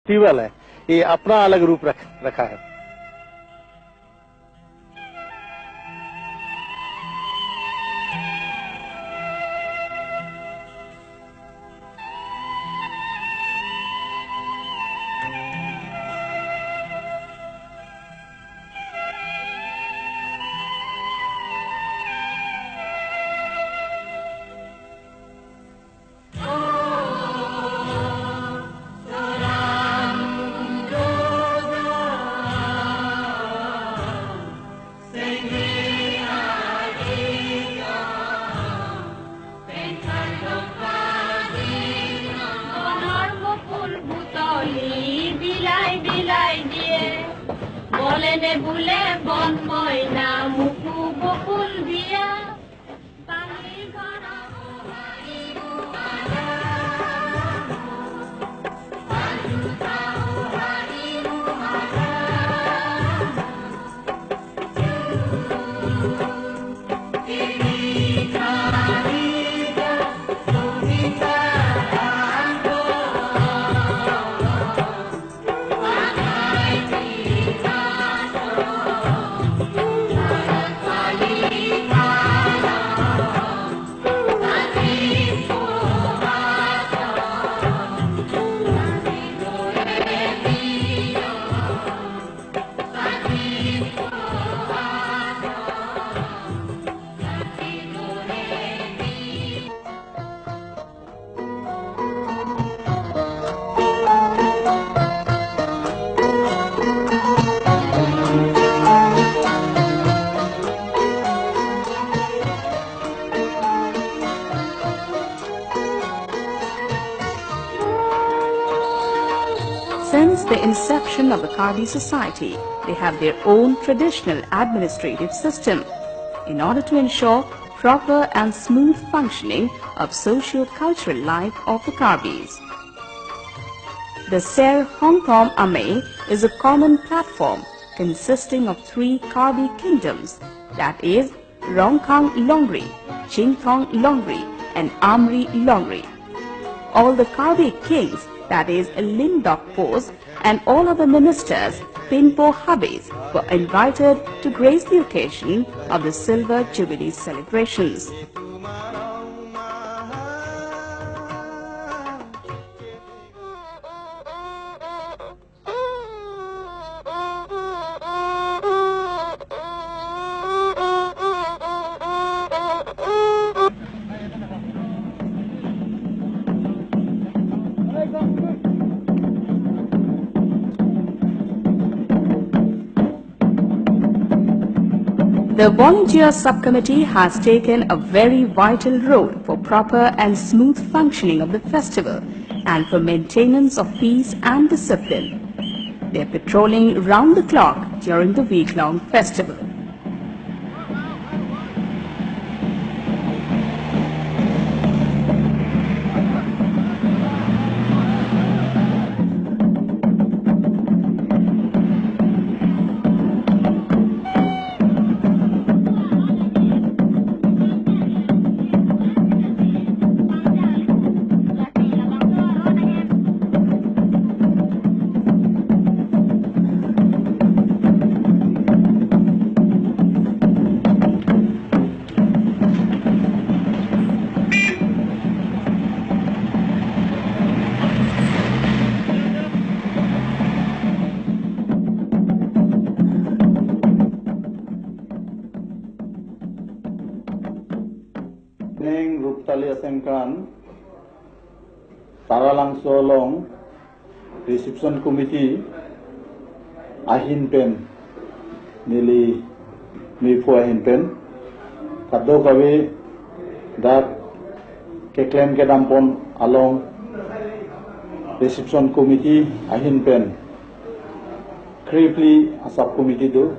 Festival है, ये अपना अलग रूप रखा है। বলেনে বুলে বন ময়না মুকু বকুল দিয়া বাঙির ঘর Since the inception of the Karbi society, they have their own traditional administrative system in order to ensure proper and smooth functioning of socio-cultural life of the Karbis. The Ser Hongthom Ame is a common platform consisting of 3 Karbi kingdoms, that is Rongkhang Longri, Chingthong Longri and Amri Longri. All the Karbi kings, that is Lindok Pos, and all other ministers, Pinpo Habis, were invited to grace the occasion of the Silver Jubilee celebrations. The volunteer subcommittee has taken a very vital role for proper and smooth functioning of the festival and for maintenance of peace and discipline. They are patrolling round the clock during the week-long festival. Neng Ruptali Asengkan, Taralang Solong, Reception Committee, Ahin Pen, Nili Nifu Ahin Pen, Kado Kawe, Dat Keklen Kedampon along Reception Committee, Ahin Pen, Kripli Asap Committee do.